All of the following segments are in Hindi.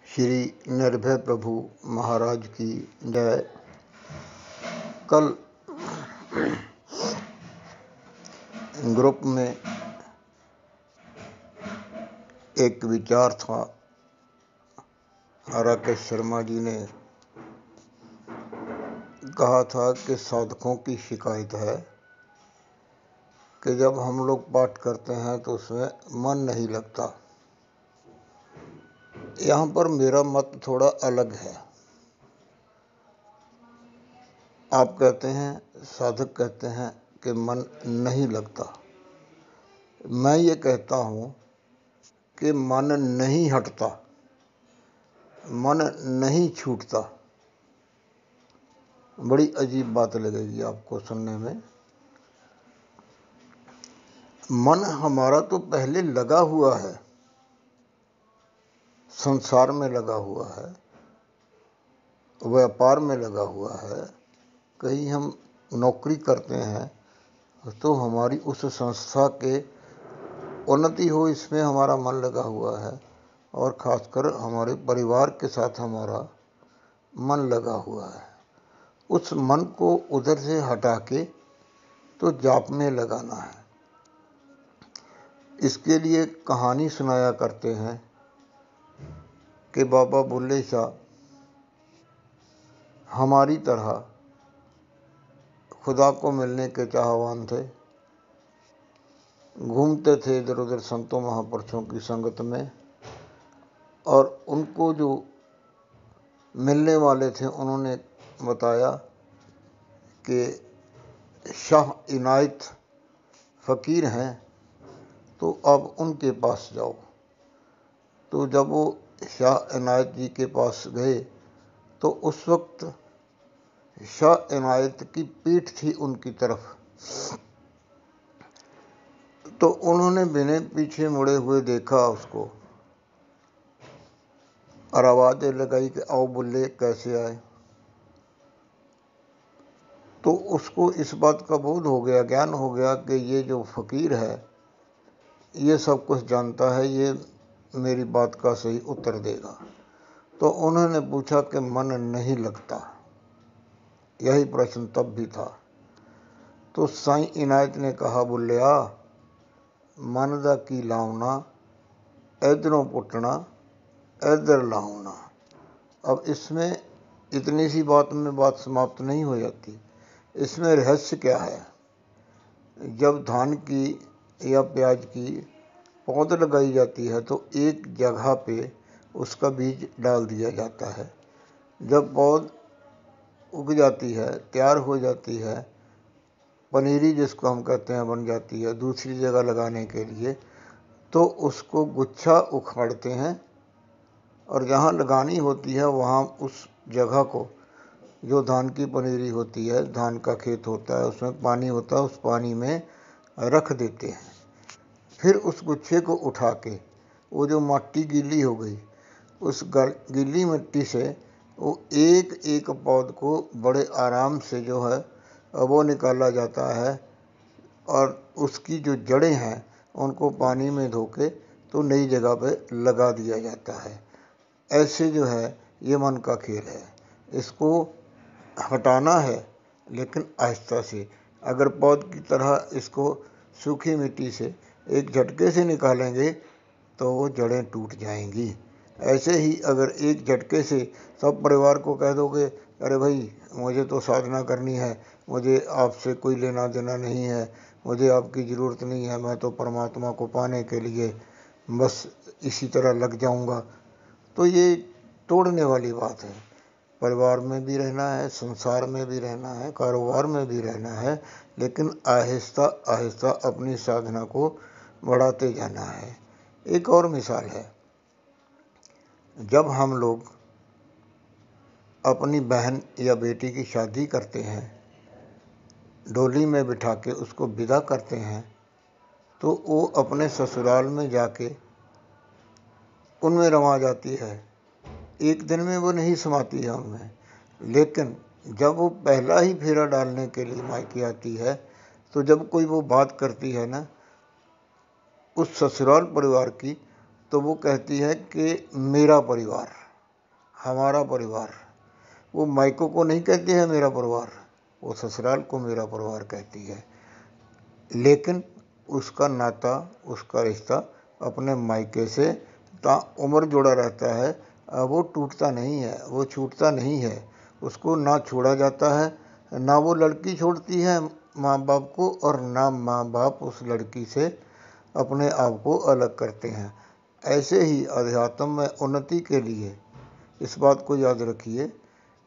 श्री निर्भय प्रभु महाराज की जय। कल ग्रुप में एक विचार था, राकेश शर्मा जी ने कहा था कि साधकों की शिकायत है कि जब हम लोग पाठ करते हैं तो उसमें मन नहीं लगता। यहाँ पर मेरा मत थोड़ा अलग है। आप कहते हैं, साधक कहते हैं कि मन नहीं लगता। मैं ये कहता हूँ कि मन नहीं हटता, मन नहीं छूटता। बड़ी अजीब बात लगेगी आपको सुनने में। मन हमारा तो पहले लगा हुआ है, संसार में लगा हुआ है, व्यापार में लगा हुआ है। कहीं हम नौकरी करते हैं तो हमारी उस संस्था के उन्नति हो, इसमें हमारा मन लगा हुआ है। और खासकर हमारे परिवार के साथ हमारा मन लगा हुआ है। उस मन को उधर से हटा के तो जाप में लगाना है। इसके लिए कहानी सुनाया करते हैं कि बाबा बुल्ले शाह हमारी तरह खुदा को मिलने के चाहवान थे। घूमते थे इधर उधर संतों महापुरुषों की संगत में, और उनको जो मिलने वाले थे उन्होंने बताया कि शाह इनायत फ़कीर हैं, तो अब उनके पास जाओ। तो जब वो शाह इनायत जी के पास गए तो उस वक्त शाह इनायत की पीठ थी उनकी तरफ। तो उन्होंने बिना पीछे मुड़े हुए देखा उसको और आवाज़ें लगाई कि आओ बुल्ले, कैसे आए। तो उसको इस बात का बोध हो गया, ज्ञान हो गया कि ये जो फ़कीर है ये सब कुछ जानता है, ये मेरी बात का सही उत्तर देगा। तो उन्होंने पूछा कि मन नहीं लगता, यही प्रश्न तब भी था। तो साईं इनायत ने कहा, बुल्लिया मन दा की लावना, इधरों पुटना इधर लावना। अब इसमें इतनी सी बात में बात समाप्त नहीं हो जाती। इसमें रहस्य क्या है? जब धान की या प्याज की पौध लगाई जाती है तो एक जगह पे उसका बीज डाल दिया जाता है। जब पौध उग जाती है, तैयार हो जाती है, पनीरी जिसको हम कहते हैं बन जाती है दूसरी जगह लगाने के लिए, तो उसको गुच्छा उखाड़ते हैं और जहाँ लगानी होती है वहाँ उस जगह को, जो धान की पनीरी होती है, धान का खेत होता है, उसमें पानी होता है, उस पानी में रख देते हैं। फिर उस गुच्छे को उठा के वो जो मिट्टी गीली हो गई, उस गीली मिट्टी से वो एक एक पौध को बड़े आराम से जो है वो निकाला जाता है, और उसकी जो जड़ें हैं उनको पानी में धो के तो नई जगह पे लगा दिया जाता है। ऐसे जो है ये मन का खेल है। इसको हटाना है लेकिन आहिस्ता से। अगर पौध की तरह इसको सूखी मिट्टी से एक झटके से निकालेंगे तो वो जड़ें टूट जाएंगी। ऐसे ही अगर एक झटके से सब परिवार को कह दोगे, अरे भाई मुझे तो साधना करनी है, मुझे आपसे कोई लेना देना नहीं है, मुझे आपकी ज़रूरत नहीं है, मैं तो परमात्मा को पाने के लिए बस इसी तरह लग जाऊंगा, तो ये तोड़ने वाली बात है। परिवार में भी रहना है, संसार में भी रहना है, कारोबार में भी रहना है, लेकिन आहिस्ता आहिस्ता अपनी साधना को बढ़ाते जाना है। एक और मिसाल है, जब हम लोग अपनी बहन या बेटी की शादी करते हैं, डोली में बिठा के उसको विदा करते हैं, तो वो अपने ससुराल में जाके उनमें रमा जाती है। एक दिन में वो नहीं समाती है उनमें, लेकिन जब वो पहला ही फेरा डालने के लिए मायके आती है, तो जब कोई वो बात करती है ना उस ससुराल परिवार की, तो वो कहती है कि मेरा परिवार। हमारा परिवार। वो मायकों को नहीं कहती है मेरा परिवार, वो ससुराल को मेरा परिवार कहती है। लेकिन उसका नाता, उसका रिश्ता अपने मायके से ताउम्र जुड़ा रहता है। वो टूटता नहीं है, वो छूटता नहीं है। उसको ना छोड़ा जाता है, ना वो लड़की छोड़ती है माँ बाप को, और ना माँ बाप उस लड़की से अपने आप को अलग करते हैं। ऐसे ही अध्यात्म में उन्नति के लिए इस बात को याद रखिए,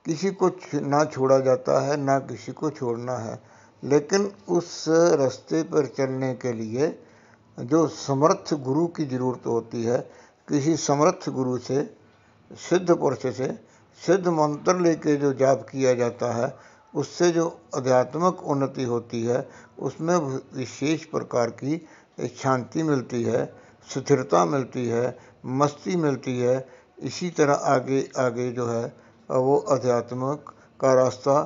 किसी को ना छोड़ा जाता है, ना किसी को छोड़ना है। लेकिन उस रास्ते पर चलने के लिए जो समर्थ गुरु की ज़रूरत होती है, किसी समर्थ गुरु से, सिद्ध पुरुष से सिद्ध मंत्र लेके जो जाप किया जाता है, उससे जो आध्यात्मिक उन्नति होती है, उसमें विशेष प्रकार की शांति मिलती है, स्थिरता मिलती है, मस्ती मिलती है। इसी तरह आगे आगे जो है वो आध्यात्मिक का रास्ता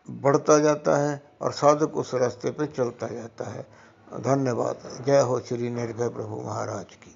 बढ़ता जाता है और साधक उस रास्ते पे चलता जाता है। धन्यवाद। जय हो श्री निर्भय प्रभु महाराज की।